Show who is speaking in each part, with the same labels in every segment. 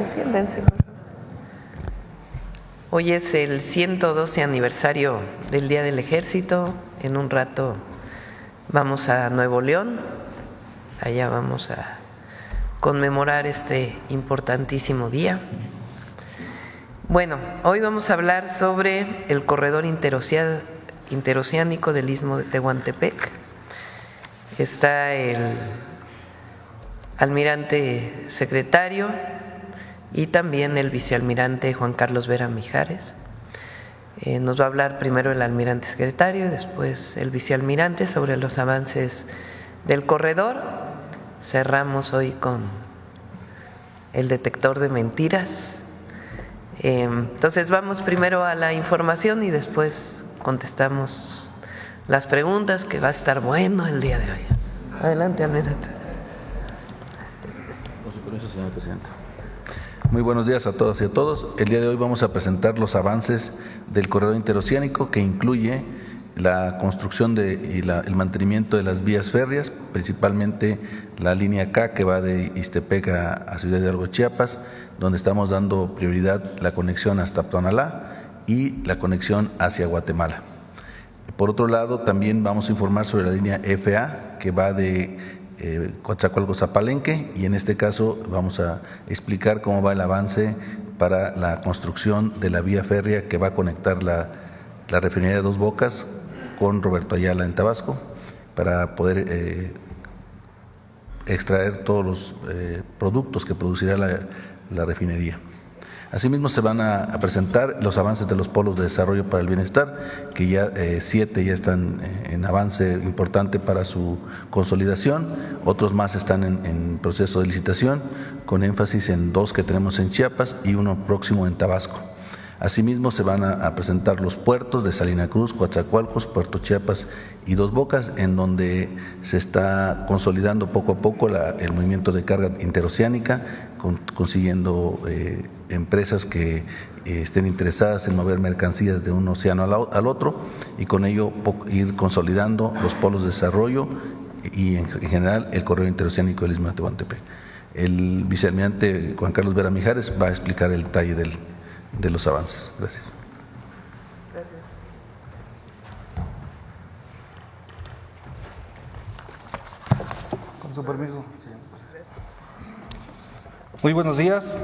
Speaker 1: Siéntense, por favor. Hoy es el 112 aniversario del Día del Ejército. En un rato vamos a Nuevo León. Allá vamos a conmemorar este importantísimo día. Bueno, hoy vamos a hablar sobre el corredor interoceánico del Istmo de Tehuantepec. Está el almirante secretario y también el vicealmirante Juan Carlos Vera Mijares. Nos va a hablar primero el almirante secretario y después el vicealmirante sobre los avances del corredor. Cerramos hoy con el detector de mentiras. Entonces vamos primero a la información y después contestamos las preguntas, que va a estar bueno el día de hoy. Adelante, almirante.
Speaker 2: Con su permiso, señor presidente. Muy buenos días a todas y a todos. El día de hoy vamos a presentar los avances del corredor interoceánico, que incluye la construcción y el mantenimiento de las vías férreas, principalmente la línea K, que va de Ixtepec a Ciudad Hidalgo, Chiapas, donde estamos dando prioridad la conexión hasta Tonalá y la conexión hacia Guatemala. Por otro lado, también vamos a informar sobre la línea FA, que va de Coatzacoalcos a Palenque, y en este caso vamos a explicar cómo va el avance para la construcción de la vía férrea que va a conectar la refinería de Dos Bocas con Roberto Ayala en Tabasco, para poder extraer todos los productos que producirá la refinería. Asimismo, se van a presentar los avances de los polos de desarrollo para el bienestar, que ya 7 ya están en avance importante para su consolidación, otros más están en proceso de licitación, con énfasis en 2 que tenemos en Chiapas y uno próximo en Tabasco. Asimismo, se van a presentar los puertos de Salina Cruz, Coatzacoalcos, Puerto Chiapas y Dos Bocas, en donde se está consolidando poco a poco el movimiento de carga interoceánica, consiguiendo empresas que estén interesadas en mover mercancías de un océano al otro, y con ello ir consolidando los polos de desarrollo y en general el corredor interoceánico del Istmo de Tehuantepec. El vicealmirante Juan Carlos Vera Mijares va a explicar el detalle de los avances. Gracias.
Speaker 3: Con su permiso. Muy buenos días.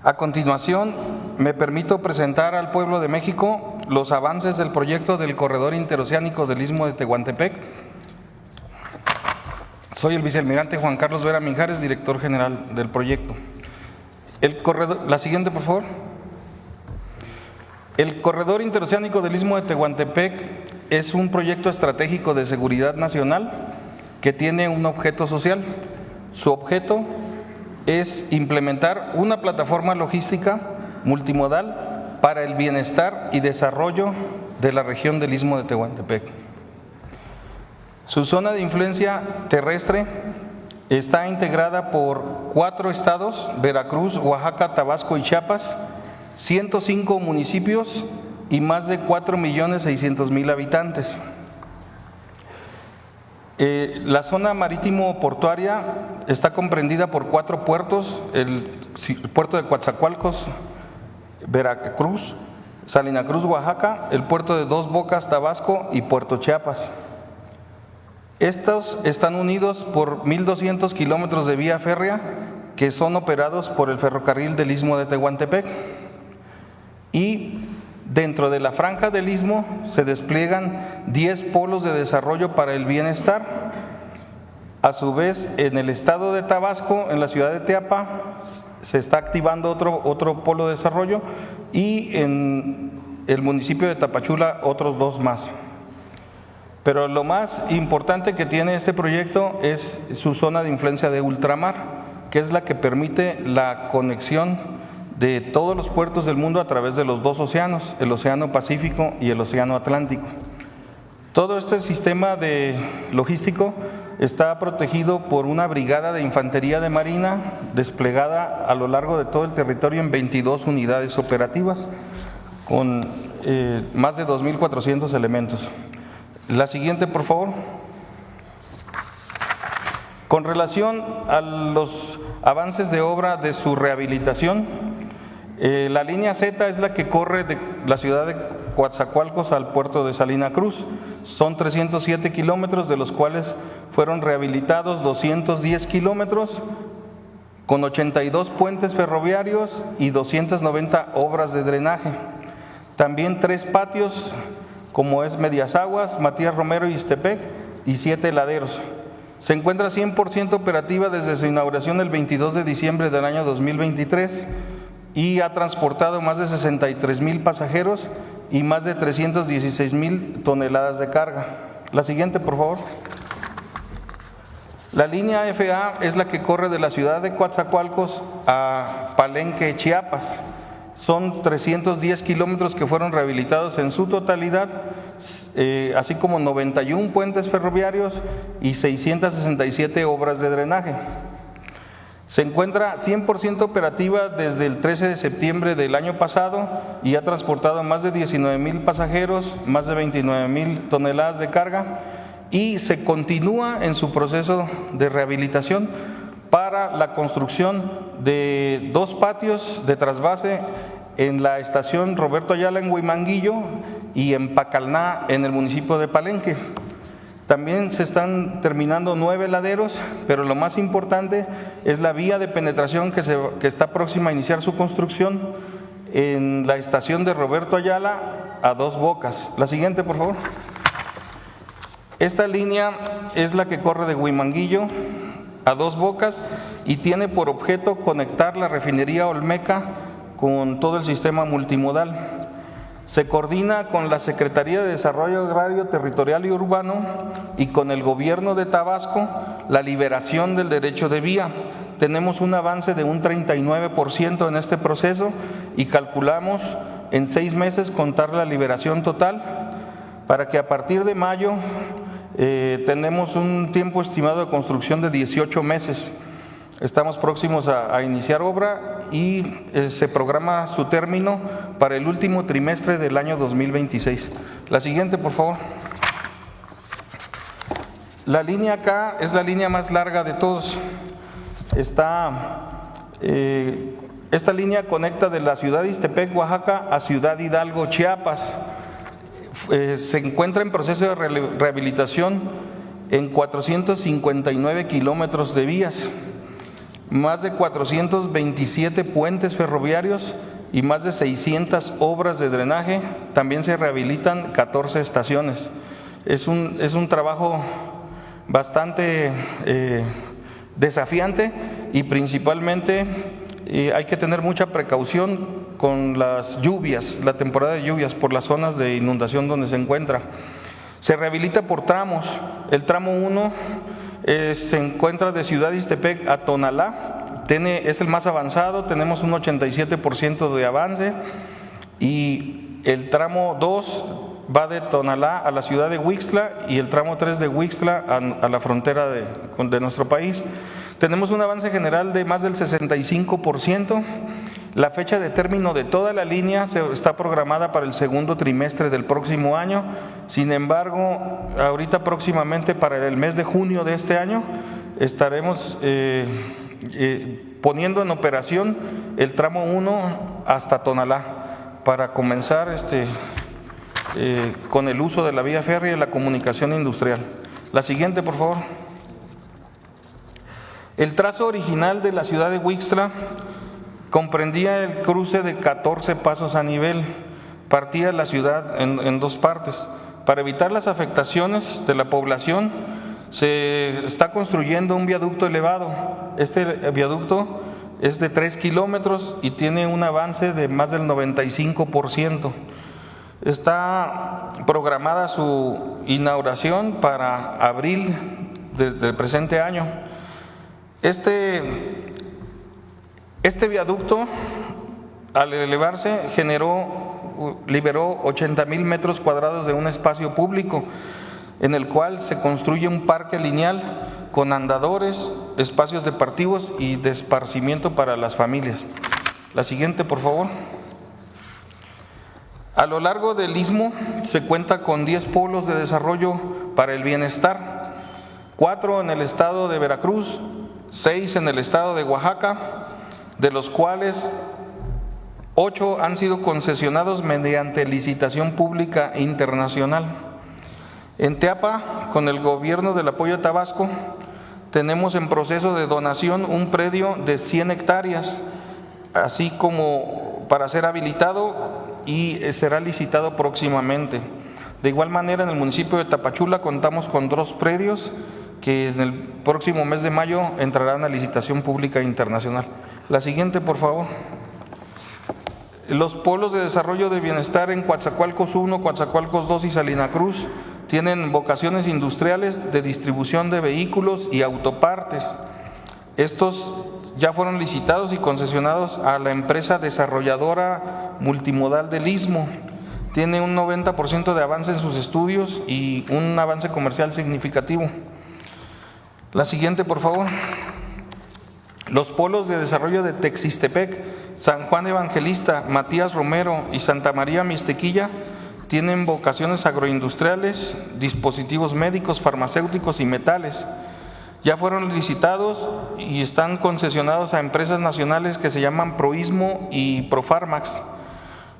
Speaker 3: A continuación, me permito presentar al pueblo de México los avances del proyecto del corredor interoceánico del Istmo de Tehuantepec. Soy el vicealmirante Juan Carlos Vera Mijares, director general del proyecto. La siguiente, por favor. El corredor interoceánico del Istmo de Tehuantepec es un proyecto estratégico de seguridad nacional que tiene un objeto social. Su objeto es implementar una plataforma logística multimodal para el bienestar y desarrollo de la región del Istmo de Tehuantepec. Su zona de influencia terrestre está integrada por 4 estados: Veracruz, Oaxaca, Tabasco y Chiapas, 105 municipios y más de 4.600.000 habitantes. La zona marítimo-portuaria está comprendida por 4 puertos: el puerto de Coatzacoalcos, Veracruz, Salina Cruz, Oaxaca, el puerto de Dos Bocas, Tabasco, y Puerto Chiapas. Estos están unidos por 1.200 kilómetros de vía férrea que son operados por el ferrocarril del Istmo de Tehuantepec. Y dentro de la franja del Istmo se despliegan 10 polos de desarrollo para el bienestar. A su vez, en el estado de Tabasco, en la ciudad de Teapa, se está activando otro polo de desarrollo, y en el municipio de Tapachula otros 2 más. Pero lo más importante que tiene este proyecto es su zona de influencia de ultramar, que es la que permite la conexión de todos los puertos del mundo a través de los 2 océanos, el Océano Pacífico y el Océano Atlántico. Todo este sistema logístico está protegido por una brigada de infantería de marina desplegada a lo largo de todo el territorio en 22 unidades operativas, con más de 2.400 elementos. La siguiente, por favor. Con relación a los avances de obra de su rehabilitación. La línea Z es la que corre de la ciudad de Coatzacoalcos al puerto de Salina Cruz. Son 307 kilómetros, de los cuales fueron rehabilitados 210 kilómetros, con 82 puentes ferroviarios y 290 obras de drenaje. También 3 patios, como es Medias Aguas, Matías Romero y Ixtepec, y 7 laderos. Se encuentra 100% operativa desde su inauguración el 22 de diciembre del año 2023 y ha transportado más de 63,000 pasajeros y más de 316,000 toneladas de carga. La siguiente, por favor. La línea FA es la que corre de la ciudad de Coatzacoalcos a Palenque, Chiapas. Son 310 kilómetros que fueron rehabilitados en su totalidad, así como 91 puentes ferroviarios y 667 obras de drenaje. Se encuentra 100% operativa desde el 13 de septiembre del año pasado y ha transportado más de 19,000 pasajeros, más de 29,000 toneladas de carga, y se continúa en su proceso de rehabilitación para la construcción de 2 patios de trasvase en la estación Roberto Ayala en Huimanguillo y en Pacalná en el municipio de Palenque. También se están terminando 9 laderos, pero lo más importante es la vía de penetración que está próxima a iniciar su construcción en la estación de Roberto Ayala a 2 Bocas. La siguiente, por favor. Esta línea es la que corre de Huimanguillo a 2 Bocas y tiene por objeto conectar la refinería Olmeca con todo el sistema multimodal. Se coordina con la Secretaría de Desarrollo Agrario, Territorial y Urbano y con el Gobierno de Tabasco la liberación del derecho de vía. Tenemos un avance de un 39% en este proceso y calculamos en 6 meses contar la liberación total para que a partir de mayo tenemos un tiempo estimado de construcción de 18 meses. Estamos próximos a iniciar obra y se programa su término para el último trimestre del año 2026. La siguiente, por favor. La línea K es la línea más larga de todos. Esta línea conecta de la ciudad de Ixtepec, Oaxaca, a Ciudad Hidalgo, Chiapas. Se encuentra en proceso de rehabilitación en 459 kilómetros de vías, más de 427 puentes ferroviarios y más de 600 obras de drenaje. También se rehabilitan 14 estaciones. Es un trabajo bastante desafiante y principalmente hay que tener mucha precaución con las lluvias, la temporada de lluvias, por las zonas de inundación donde se encuentra. Se rehabilita por tramos. El tramo 1 se encuentra de Ciudad Ixtepec a Tonalá, es el más avanzado, tenemos un 87% de avance, y el tramo 2 va de Tonalá a la ciudad de Huixtla y el tramo 3 de Huixtla a la frontera de nuestro país. Tenemos un avance general de más del 65%. La fecha de término de toda la línea está programada para el segundo trimestre del próximo año. Sin embargo, ahorita próximamente para el mes de junio de este año estaremos poniendo en operación el tramo 1 hasta Tonalá para comenzar con el uso de la vía férrea y la comunicación industrial. La siguiente, por favor. El trazo original de la ciudad de Huixtla comprendía el cruce de 14 pasos a nivel. Partía la ciudad en 2 partes. Para evitar las afectaciones de la población, se está construyendo un viaducto elevado. Este viaducto es de 3 kilómetros y tiene un avance de más del 95%. Está programada su inauguración para abril del presente año. Este viaducto, al elevarse, liberó 80,000 metros cuadrados de un espacio público, en el cual se construye un parque lineal con andadores, espacios deportivos y de esparcimiento para las familias. La siguiente, por favor. A lo largo del istmo se cuenta con 10 polos de desarrollo para el bienestar, 4 en el estado de Veracruz, 6 en el estado de Oaxaca, de los cuales 8 han sido concesionados mediante licitación pública internacional. En Teapa, con el gobierno del apoyo a Tabasco, tenemos en proceso de donación un predio de 100 hectáreas, así como para ser habilitado y será licitado próximamente. De igual manera, en el municipio de Tapachula contamos con 2 predios que en el próximo mes de mayo entrarán a licitación pública internacional. La siguiente, por favor. Los polos de desarrollo de bienestar en Coatzacoalcos 1, Coatzacoalcos 2 y Salina Cruz tienen vocaciones industriales de distribución de vehículos y autopartes. Estos ya fueron licitados y concesionados a la empresa desarrolladora multimodal del Istmo. Tiene un 90% de avance en sus estudios y un avance comercial significativo. La siguiente, por favor. Los polos de desarrollo de Texistepec, San Juan Evangelista, Matías Romero y Santa María Mixtequilla tienen vocaciones agroindustriales, dispositivos médicos, farmacéuticos y metales. Ya fueron licitados y están concesionados a empresas nacionales que se llaman Proistmo y Profarmax.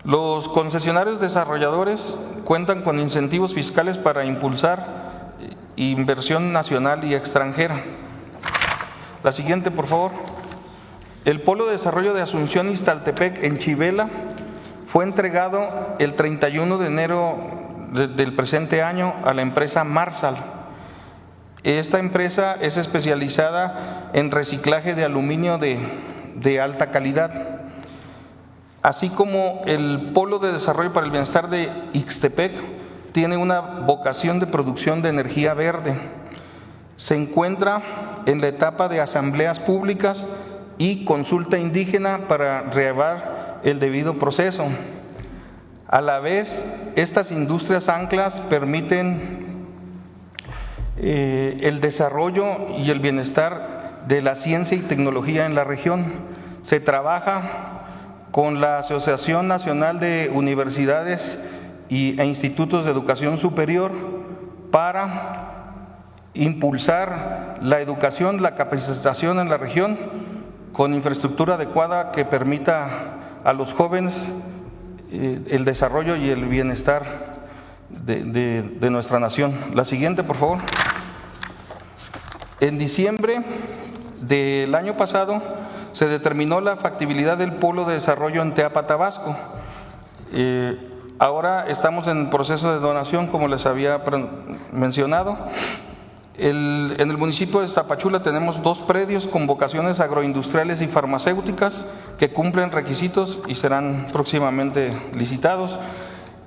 Speaker 3: Los concesionarios desarrolladores cuentan con incentivos fiscales para impulsar inversión nacional y extranjera. La siguiente, por favor. El Polo de Desarrollo de Asunción Ixtaltepec en Chivela fue entregado el 31 de enero del presente año a la empresa Marsal. Esta empresa es especializada en reciclaje de aluminio de alta calidad. Así como el Polo de Desarrollo para el Bienestar de Ixtepec tiene una vocación de producción de energía verde. Se encuentra en la etapa de asambleas públicas y consulta indígena para llevar el debido proceso. A la vez, estas industrias anclas permiten el desarrollo y el bienestar de la ciencia y tecnología en la región. Se trabaja con la Asociación Nacional de Universidades e Institutos de Educación Superior para impulsar la educación, la capacitación en la región con infraestructura adecuada que permita a los jóvenes el desarrollo y el bienestar de nuestra nación. La siguiente, por favor. En diciembre del año pasado se determinó la factibilidad del Polo de Desarrollo en Teapa, Tabasco. Ahora estamos en proceso de donación, como les había mencionado. En el municipio de Tapachula tenemos 2 predios con vocaciones agroindustriales y farmacéuticas que cumplen requisitos y serán próximamente licitados.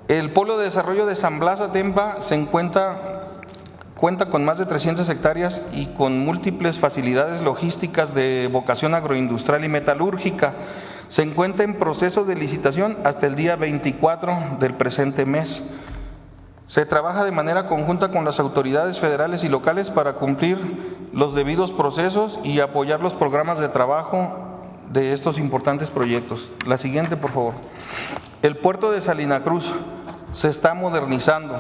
Speaker 3: El Polo de Desarrollo de San Blas Atempa cuenta con más de 300 hectáreas y con múltiples facilidades logísticas de vocación agroindustrial y metalúrgica. Se encuentra en proceso de licitación hasta el día 24 del presente mes. Se trabaja de manera conjunta con las autoridades federales y locales para cumplir los debidos procesos y apoyar los programas de trabajo de estos importantes proyectos. La siguiente, por favor. El puerto de Salina Cruz se está modernizando.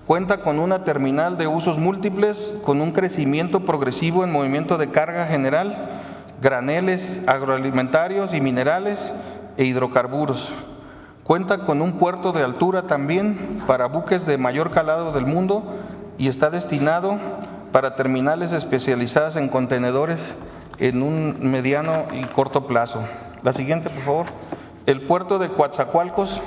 Speaker 3: Cuenta con una terminal de usos múltiples, con un crecimiento progresivo en movimiento de carga general, graneles agroalimentarios y minerales e hidrocarburos. Cuenta con un puerto de altura también para buques de mayor calado del mundo y está destinado para terminales especializadas en contenedores en un mediano y corto plazo. La siguiente, por favor. El puerto de Coatzacoalcos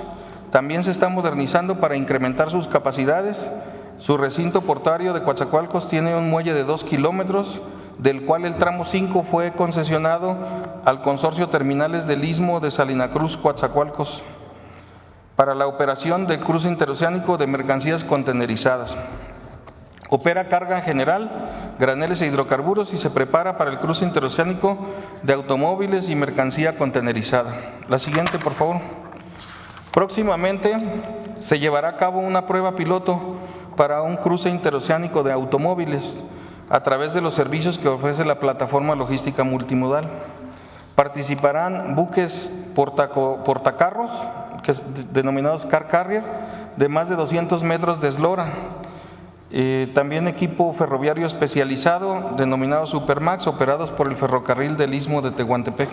Speaker 3: también se está modernizando para incrementar sus capacidades. Su recinto portuario de Coatzacoalcos tiene un muelle de 2 kilómetros, del cual el tramo 5 fue concesionado al Consorcio Terminales del Istmo de Salina Cruz, Coatzacoalcos, para la operación del cruce interoceánico de mercancías contenerizadas. Opera carga general, graneles e hidrocarburos y se prepara para el cruce interoceánico de automóviles y mercancía contenerizada. La siguiente, por favor. Próximamente se llevará a cabo una prueba piloto para un cruce interoceánico de automóviles a través de los servicios que ofrece la plataforma logística multimodal. Participarán buques portacarros, denominados car carrier, de más de 200 metros de eslora. También equipo ferroviario especializado denominado Supermax, operados por el ferrocarril del Istmo de Tehuantepec.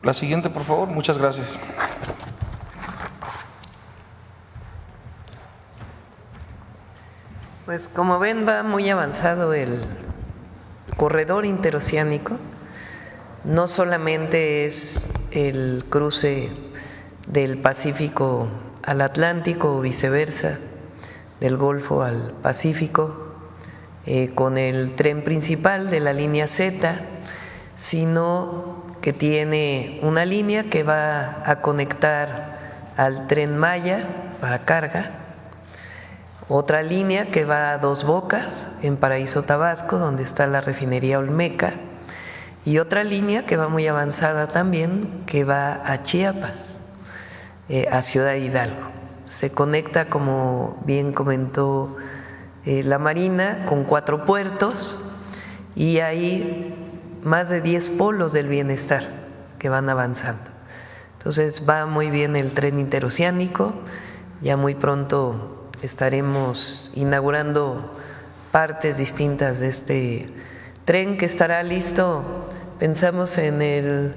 Speaker 3: La siguiente, por favor. Muchas gracias.
Speaker 1: Pues como ven, va muy avanzado el corredor interoceánico. No solamente es el cruce del Pacífico al Atlántico o viceversa, del Golfo al Pacífico, con el tren principal de la línea Z, sino que tiene una línea que va a conectar al Tren Maya para carga, otra línea que va a Dos Bocas, en Paraíso, Tabasco, donde está la refinería Olmeca, y otra línea que va muy avanzada también, que va a Chiapas, a Ciudad Hidalgo. Se conecta, como bien comentó la Marina, con 4 puertos y hay más de 10 polos del bienestar que van avanzando. Entonces va muy bien el tren interoceánico. Ya muy pronto estaremos inaugurando partes distintas de este tren, que estará listo, pensamos, en el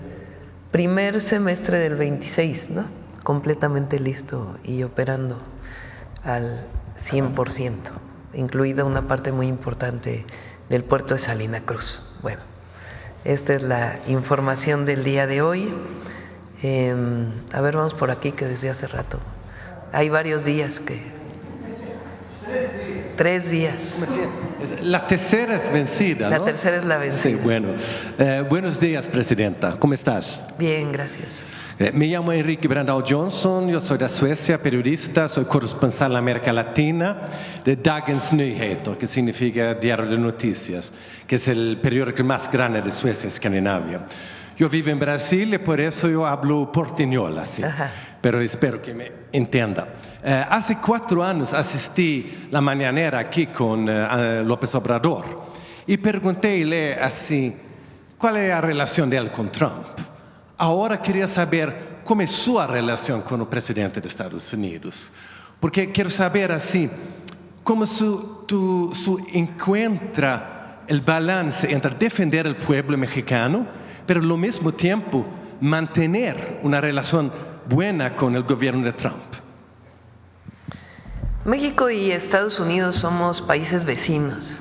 Speaker 1: primer semestre del 26, ¿no? Completamente listo y operando al 100%, incluida una parte muy importante del puerto de Salina Cruz. Bueno, esta es la información del día de hoy. A ver, vamos por aquí, que desde hace rato hay varios días que... 3 días.
Speaker 4: La tercera es vencida, ¿no?
Speaker 1: La tercera es la vencida.
Speaker 4: Sí, bueno. Buenos días, Presidenta. ¿Cómo estás?
Speaker 1: Bien, gracias.
Speaker 4: Me llamo Enrique Brandao Johnson, yo soy de Suecia, periodista, soy corresponsal en América Latina de Dagens Nyheter, que significa Diario de Noticias, que es el periódico más grande de Suecia, Escandinavia. Yo vivo en Brasil y por eso yo hablo portuñol, así.
Speaker 1: Ajá.
Speaker 4: Pero espero que me entienda. Hace 4 años asistí la mañanera aquí con López Obrador y preguntéle así, ¿cuál es la relación de él con Trump? Ahora quería saber cómo es su relación con el presidente de Estados Unidos, porque quiero saber así, cómo su encuentra el balance entre defender al pueblo mexicano, pero al mismo tiempo mantener una relación buena con el gobierno de Trump.
Speaker 1: México y Estados Unidos somos países vecinos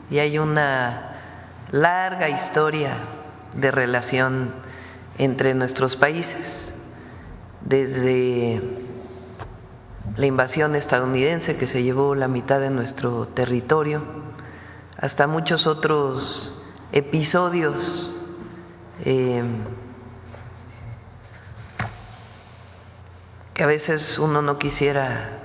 Speaker 1: y hay una larga historia de relación entre nuestros países, desde la invasión estadounidense, que se llevó la mitad de nuestro territorio, hasta muchos otros episodios que a veces uno no quisiera